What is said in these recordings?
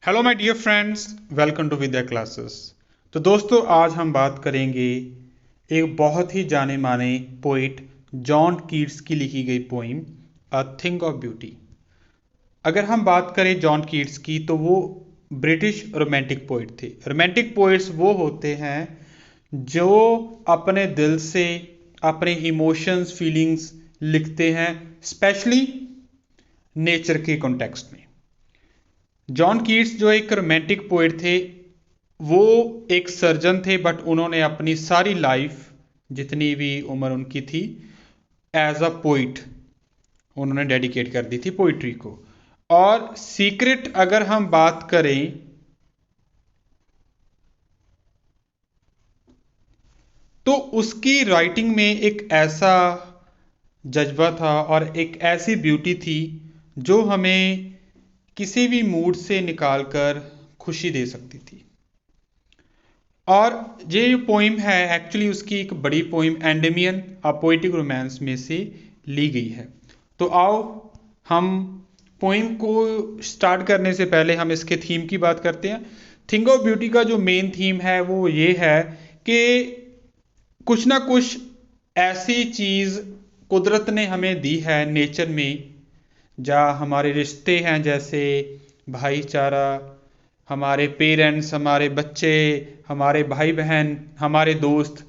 Hello my dear friends, welcome to Vidya classes. तो दोस्तों, आज हम बात करेंगे एक बहुत ही जाने माने पोइट जॉन कीट्स की लिखी गई poem a thing of beauty. अगर हम बात करें जॉन कीट्स की, तो वो ब्रिटिश रोमांटिक पोइट थे। रोमांटिक पोइट्स वो होते हैं जो अपने दिल से अपने इमोशंस फीलिंग्स लिखते हैं, स्पेशली नेचर के कॉन्टेक्स्ट में। जॉन कीट्स जो एक रोमांटिक पोइट थे, वो एक सर्जन थे, बट उन्होंने अपनी सारी लाइफ, जितनी भी उम्र उनकी थी, एज अ पोइट उन्होंने डेडिकेट कर दी थी पोइट्री को। और सीक्रेट अगर हम बात करें, तो उसकी राइटिंग में एक ऐसा जज्बा था और एक ऐसी ब्यूटी थी जो हमें किसी भी मूड से निकालकर खुशी दे सकती थी। और ये जो पोइम है, एक्चुअली उसकी एक बड़ी पोइम एंडेमियन अ पोएटिक रोमांस में से ली गई है। तो आओ हम पोइम को स्टार्ट करने से पहले हम इसके थीम की बात करते हैं। थिंग ऑफ ब्यूटी का जो मेन थीम है वो ये है कि कुछ ना कुछ ऐसी चीज़ कुदरत ने हमें दी है नेचर में, जहाँ हमारे रिश्ते हैं, जैसे भाईचारा, हमारे पेरेंट्स, हमारे बच्चे, हमारे भाई बहन, हमारे दोस्त,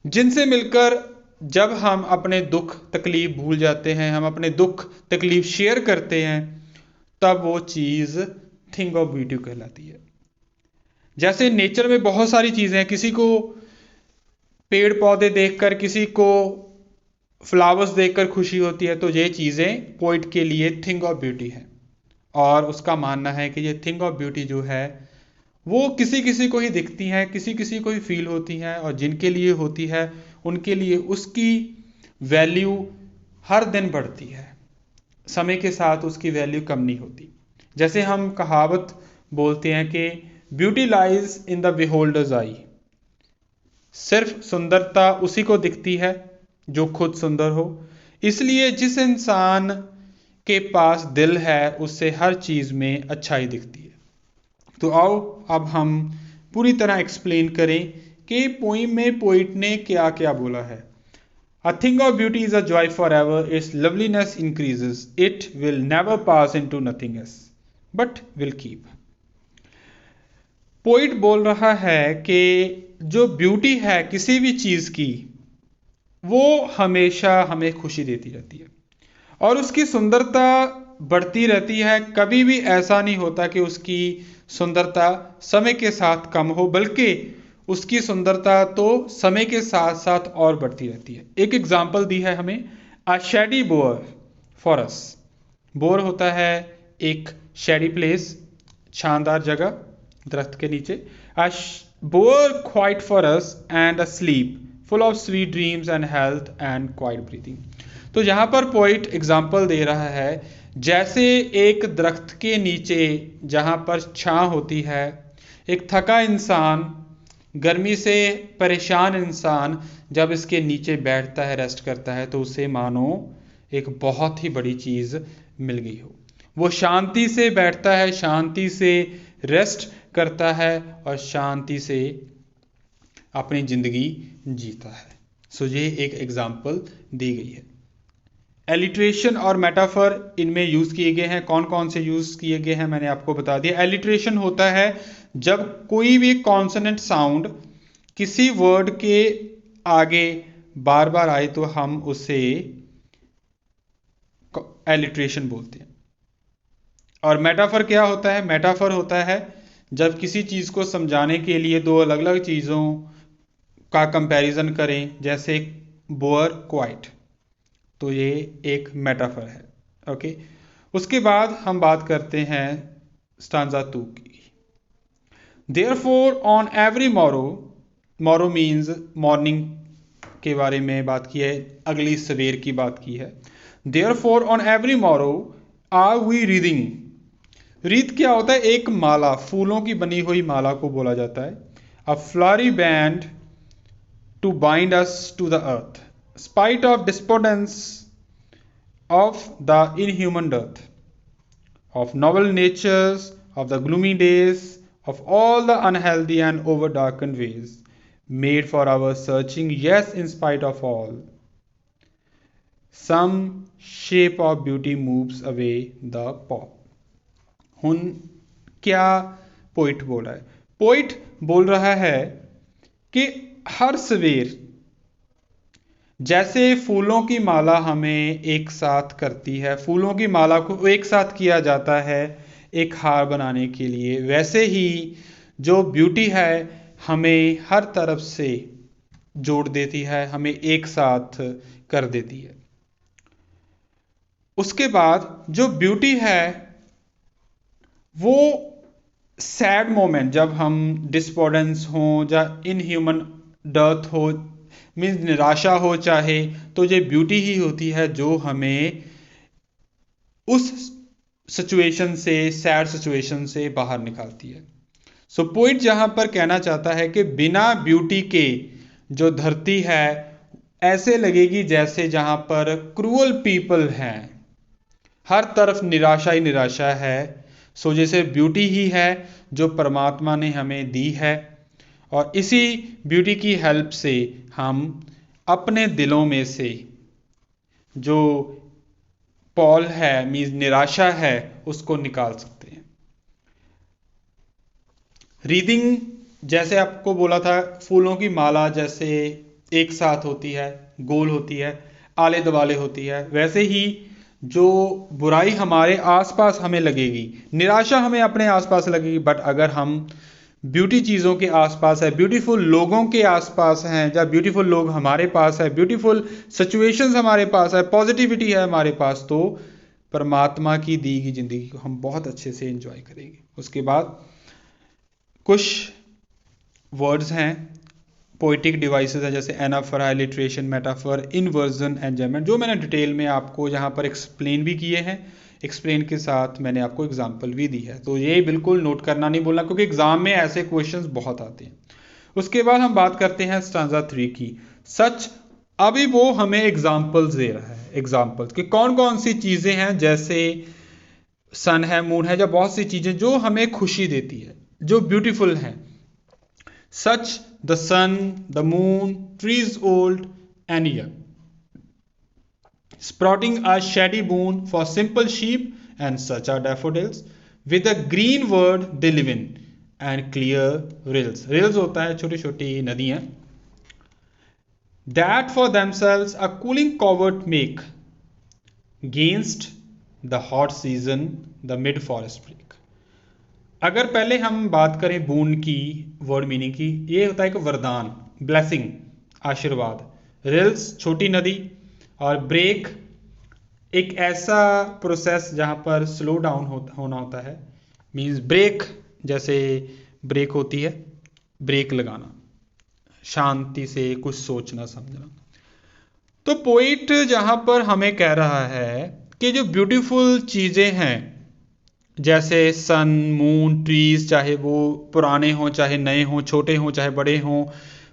जिनसे मिलकर जब हम अपने दुख तकलीफ भूल जाते हैं, हम अपने दुख तकलीफ शेयर करते हैं, तब वो चीज़ थिंग ऑफ ब्यूटी कहलाती है। जैसे नेचर में बहुत सारी चीज़ें हैं, किसी को पेड़ पौधे देखकर, किसी को फ्लावर्स देखकर खुशी होती है, तो ये चीज़ें पोइट के लिए थिंग ऑफ ब्यूटी है। और उसका मानना है कि ये थिंग ऑफ ब्यूटी जो है वो किसी किसी को ही दिखती हैं, किसी किसी को ही फील होती हैं, और जिनके लिए होती है उनके लिए उसकी वैल्यू हर दिन बढ़ती है। समय के साथ उसकी वैल्यू कम नहीं होती। जैसे हम कहावत बोलते हैं कि ब्यूटी लाइज इन द बिहोल्डर्स आई। सिर्फ सुंदरता उसी को दिखती है जो खुद सुंदर हो। इसलिए जिस इंसान के पास दिल है उससे हर चीज़ में अच्छाई दिखती है। तो आओ अब हम पूरी तरह एक्सप्लेन करें कि पोइम में पोइट ने क्या क्या बोला है। A thing of beauty is a joy forever, its loveliness increases, it will never pass into nothingness but will keep. Poet बोल रहा है कि जो ब्यूटी है किसी भी चीज़ की, वो हमेशा हमें खुशी देती रहती है और उसकी सुंदरता बढ़ती रहती है। कभी भी ऐसा नहीं होता कि उसकी सुंदरता समय के साथ कम हो, बल्कि उसकी सुंदरता तो समय के साथ साथ और बढ़ती रहती है। एक एग्जाम्पल दी है हमें, अ शेडी बोअर फॉरस। बोर होता है एक शेडी प्लेस, शानदार जगह, दरख्त के नीचे। A bower quiet for us and a sleep full of sweet dreams and health and quiet breathing. तो यहाँ पर पोइट एग्जाम्पल दे रहा है, जैसे एक दरख्त के नीचे जहाँ पर छाँव होती है, एक थका इंसान, गर्मी से परेशान इंसान जब इसके नीचे बैठता है, रेस्ट करता है, तो उसे मानो एक बहुत ही बड़ी चीज़ मिल गई हो। वो शांति से बैठता है, शांति से रेस्ट करता है और शांति से अपनी ज़िंदगी जीता है। सो ये एक एग्जाम्पल दी गई है। एलिट्रेशन और मेटाफर इनमें यूज़ किए गए हैं। कौन कौन से यूज़ किए गए हैं मैंने आपको बता दिया। एलिट्रेशन होता है जब कोई भी कॉन्सोनेंट साउंड किसी वर्ड के आगे बार बार आए तो हम उसे एलिट्रेशन बोलते हैं। और मेटाफर क्या होता है? मेटाफर होता है जब किसी चीज़ को समझाने के लिए दो अलग अलग चीज़ों का कंपैरिजन करें, जैसे बोअर क्वाइट, तो ये एक मेटाफर है। ओके, उसके बाद हम बात करते हैं स्टांजा 2 की। Therefore on every Morrow, Morrow means morning के बारे में बात की है, अगली सवेर की बात की है। Therefore on every morrow are we wreathing. Wreath क्या होता है? एक माला, फूलों की बनी हुई माला को बोला जाता है। A flowery band to bind us to the earth, spite of despondence of the inhuman dearth of novel natures of the gloomy days, of all the unhealthy and over darkened ways, made for our searching, yes, in spite of all. Some shape of beauty moves away the pop. ਹੁਣ क्या poet बोल रहा है? Poet बोल रहा है कि हर सवेर जैसे फूलों की माला हमें एक साथ करती है, फूलों की माला को एक साथ किया जाता है एक हार बनाने के लिए, वैसे ही जो ब्यूटी है हमें हर तरफ से जोड़ देती है, हमें एक साथ कर देती है। उसके बाद जो ब्यूटी है वो सैड मोमेंट, जब हम डिस्पोर्डेंस हो या इनह्यूमन डर्थ हो, मीन्स निराशा हो चाहे, तो ये ब्यूटी ही होती है जो हमें उस सिचुएशन से, सैड सिचुएशन से बाहर निकालती है। सो पोइट जहां पर कहना चाहता है कि बिना ब्यूटी के जो धरती है ऐसे लगेगी जैसे जहां पर क्रूअल पीपल हैं, हर तरफ निराशा ही निराशा है। सो जैसे ब्यूटी ही है जो परमात्मा ने हमें दी है, और इसी ब्यूटी की हेल्प से हम अपने दिलों में से जो पॉल है, मीन्स निराशा है, उसको निकाल सकते हैं। रीडिंग, जैसे आपको बोला था, फूलों की माला जैसे एक साथ होती है, गोल होती है, आले दुआले होती है, वैसे ही जो बुराई हमारे आसपास हमें लगेगी, निराशा हमें अपने आसपास लगेगी, बट अगर हम ब्यूटी चीज़ों के आसपास है, ब्यूटीफुल लोगों के आसपास हैं, जब ब्यूटीफुल लोग हमारे पास है, ब्यूटीफुल सिचुएशंस हमारे पास है, पॉजिटिविटी है हमारे पास, तो परमात्मा की दी गई जिंदगी को हम बहुत अच्छे से एंजॉय करेंगे। उसके बाद कुछ वर्ड्स हैं, पोइटिक डिवाइसेस हैं, जैसे एनाफर, लिटरेशन, मेटाफर, इनवर्जन, एंजॉयमेंट, जो मैंने डिटेल में आपको यहाँ पर एक्सप्लेन भी किए हैं। एक्सप्लेन के साथ मैंने आपको एग्जाम्पल भी दी है, तो ये बिल्कुल नोट करना नहीं बोलना, क्योंकि एग्जाम में ऐसे क्वेश्चंस बहुत आते हैं। उसके बाद हम बात करते हैं स्टांजा 3 की। सच, अभी वो हमें एग्जाम्पल्स दे रहा है, एग्जाम्पल्स कि कौन कौन सी चीज़ें हैं, जैसे सन है, मून है, या बहुत सी चीज़ें जो हमें खुशी देती है, जो ब्यूटीफुल हैं। सच the sun, the moon, trees old and young, sprouting a shady boon for simple sheep, and such are daffodils with a green word they live in and clear rills. Rills होता है छोटी छोटी नदियां, that for themselves a cooling covert make against the hot season the mid forest break. अगर पहले हम बात करें बून की वर्ड मीनिंग की, ये होता है कि वरदान, ब्लेसिंग, आशीर्वाद। रिल्स छोटी नदी, और ब्रेक एक ऐसा प्रोसेस जहाँ पर स्लो डाउन होना होता है, मींस ब्रेक, जैसे ब्रेक होती है ब्रेक लगाना, शांति से कुछ सोचना समझना। तो पोइट जहाँ पर हमें कह रहा है कि जो ब्यूटीफुल चीज़ें हैं, जैसे सन, मून, ट्रीज, चाहे वो पुराने हों चाहे नए हों, छोटे हों चाहे बड़े हों,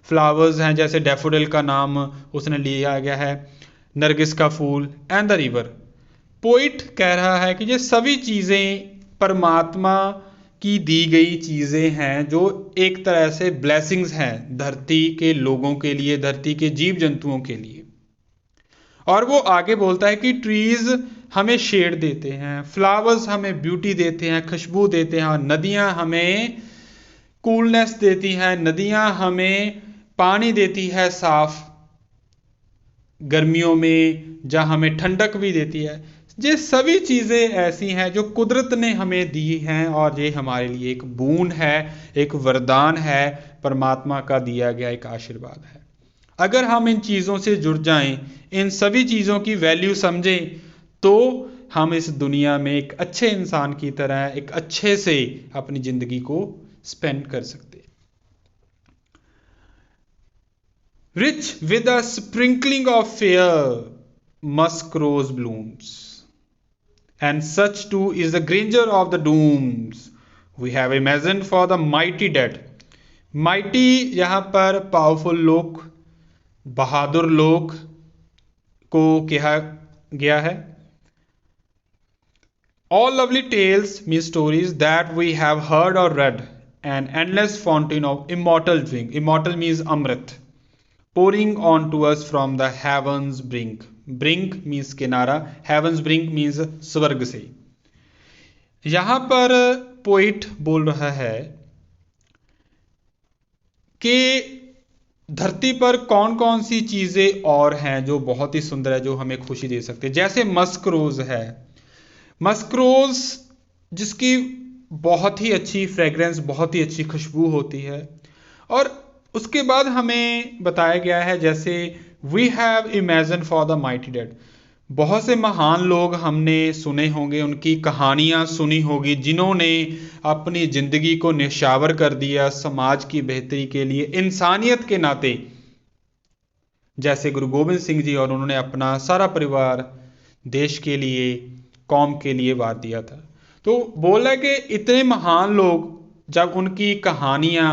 फ्लावर्स हैं जैसे डैफोडिल का नाम उसने लिया गया है, नरगिस का फूल, एंड द रिवर। पोइट कह रहा है कि ये सभी चीज़ें परमात्मा की दी गई चीज़ें हैं, जो एक तरह से ब्लेसिंग्स हैं धरती के लोगों के लिए, धरती के जीव जंतुओं के लिए। और वो आगे बोलता है कि ट्रीज हमें शेड देते हैं, फ्लावर्स हमें ब्यूटी देते हैं, खुशबू देते हैं, और नदियां हमें कूलनेस देती हैं, नदियां हमें पानी देती है साफ गर्मियों में, जहां हमें ठंडक भी देती है। ये सभी चीज़ें ऐसी हैं जो कुदरत ने हमें दी हैं, और ये हमारे लिए एक बून है, एक वरदान है, परमात्मा का दिया गया एक आशीर्वाद है। अगर हम इन चीज़ों से जुड़ जाएं, इन सभी चीज़ों की वैल्यू समझें, तो हम इस दुनिया में एक अच्छे इंसान की तरह एक अच्छे से अपनी ज़िंदगी को स्पेंड कर सकते हैं। Rich with a sprinkling of fair musk rose blooms, and such too is the grandeur of the dooms we have imagined for the mighty dead. Mighty यहाँ पर पावरफुल लोग, बहादुर लोग को कहा गया है। All lovely tales mean stories that we have heard or read, an endless fountain of immortal drink. Immortal means amrit, pouring on to us from the heavens brink. Brink means किनारा, heavens brink means स्वर्ग से। यहां पर poet बोल रहा है कि धरती पर कौन कौन सी चीजें और हैं जो बहुत ही सुंदर है, जो हमें खुशी दे सकते हैं। जैसे मस्क रोज है, मस्क रोज जिसकी बहुत ही अच्छी फ्रेग्रेंस, बहुत ही अच्छी खुशबू होती है। और उसके बाद हमें बताया गया है, जैसे we have imagine for the mighty dead, बहुत से महान लोग हमने सुने होंगे, उनकी कहानियां सुनी होगी, जिन्होंने अपनी जिंदगी को निशावर कर दिया समाज की बेहतरी के लिए, इंसानियत के नाते। जैसे गुरु गोविंद सिंह जी, और उन्होंने अपना सारा परिवार देश के लिए, कौम के लिए वार दिया था। तो बोला कि इतने महान लोग, जब उनकी कहानियां,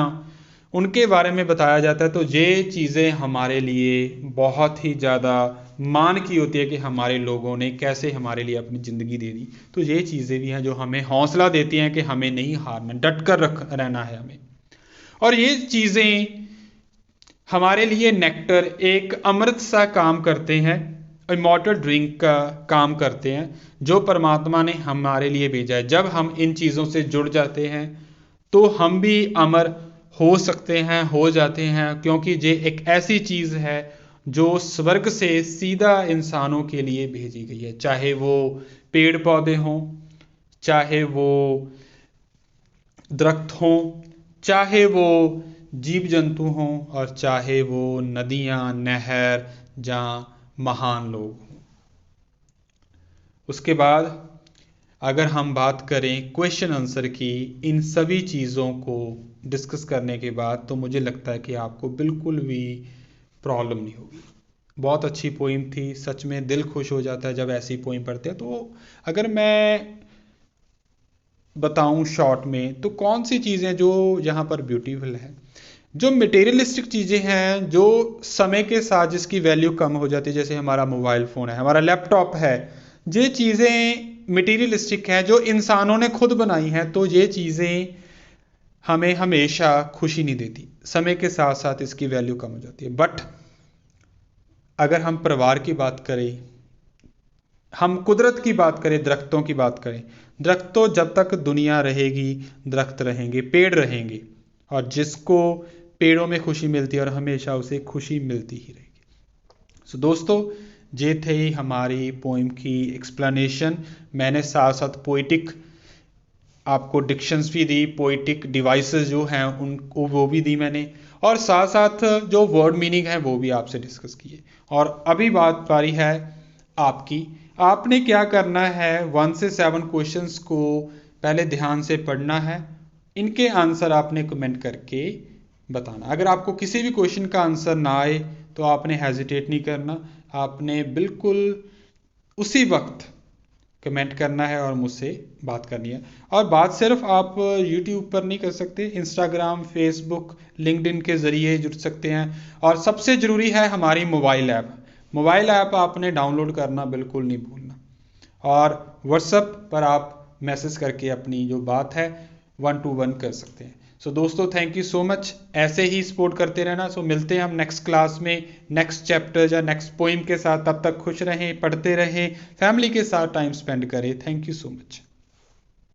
उनके बारे में बताया जाता है, तो ये चीज़ें हमारे लिए बहुत ही ज़्यादा मान की होती है कि हमारे लोगों ने कैसे हमारे लिए अपनी ज़िंदगी दे दी। तो ये चीज़ें भी हैं जो हमें हौसला देती हैं कि हमें नहीं हारना, डट कर रहना है हमें। और ये चीज़ें हमारे लिए नेक्टर, एक अमृत सा काम करते हैं, इमॉर्टल ड्रिंक का काम करते हैं, जो परमात्मा ने हमारे लिए भेजा है। जब हम इन चीज़ों से जुड़ जाते हैं तो हम भी अमर हो सकते हैं, हो जाते हैं, क्योंकि ये एक ऐसी चीज़ है जो स्वर्ग से सीधा इंसानों के लिए भेजी गई है। चाहे वो पेड़ पौधे हों, चाहे वो दरख्त हों, चाहे वो जीव जंतु हों, और चाहे वो नदियाँ, नहर, जहाँ महान लोग हों। उसके बाद अगर हम बात करें क्वेश्चन आंसर की, इन सभी चीज़ों को डिस्कस करने के बाद तो मुझे लगता है कि आपको बिल्कुल भी प्रॉब्लम नहीं होगी। बहुत अच्छी पोइम थी, सच में दिल खुश हो जाता है जब ऐसी पोइम पढ़ते हैं। तो अगर मैं बताऊं शॉर्ट में, तो कौन सी चीज़ें जो यहाँ पर ब्यूटीफुल है, जो मटेरियलिस्टिक चीज़ें हैं, जो समय के साथ जिसकी वैल्यू कम हो जाती है, जैसे हमारा मोबाइल फ़ोन है, हमारा लैपटॉप है, ये चीज़ें मटेरियलिस्टिक हैं, जो इंसानों ने खुद बनाई हैं। तो ये चीज़ें हमें हमेशा खुशी नहीं देती, समय के साथ साथ इसकी वैल्यू कम हो जाती है। बट अगर हम परिवार की बात करें, हम कुदरत की बात करें, दरख्तों की बात करें, दरख्तों, जब तक दुनिया रहेगी दरख्त रहेंगे, पेड़ रहेंगे, और जिसको पेड़ों में खुशी मिलती है और हमेशा उसे खुशी मिलती ही रहेगी। सो दोस्तों, ये थे हमारी पोइम की एक्सप्लेनेशन। मैंने साथ साथ पोइटिक आपको डिक्शंस भी दी, पोइटिक डिवाइसेस जो हैं उनको वो भी दी मैंने, और साथ साथ जो वर्ड मीनिंग है वो भी आपसे डिस्कस किए। और अभी बात पारी है आपकी। आपने क्या करना है, 1 से 7 क्वेश्चंस को पहले ध्यान से पढ़ना है, इनके आंसर आपने कमेंट करके बताना। अगर आपको किसी भी क्वेश्चन का आंसर ना आए तो आपने हेजिटेट नहीं करना, आपने बिल्कुल उसी वक्त कमेंट करना है और मुझसे बात करनी है। और बात सिर्फ आप यूट्यूब पर नहीं कर सकते, इंस्टाग्राम, फेसबुक, लिंक्डइन के ज़रिए जुड़ सकते हैं। और सबसे ज़रूरी है हमारी मोबाइल ऐप। मोबाइल ऐप आपने डाउनलोड करना बिल्कुल नहीं भूलना, और व्हाट्सएप पर आप मैसेज करके अपनी जो बात है 1 to 1 कर सकते हैं। सो दोस्तों, थैंक यू सो मच, ऐसे ही सपोर्ट करते रहना। सो मिलते हैं हम नेक्स्ट क्लास में, नेक्स्ट चैप्टर या नेक्स्ट पोइम के साथ। तब तक खुश रहें, पढ़ते रहें, फैमिली के साथ टाइम स्पेंड करें। Thank you so much.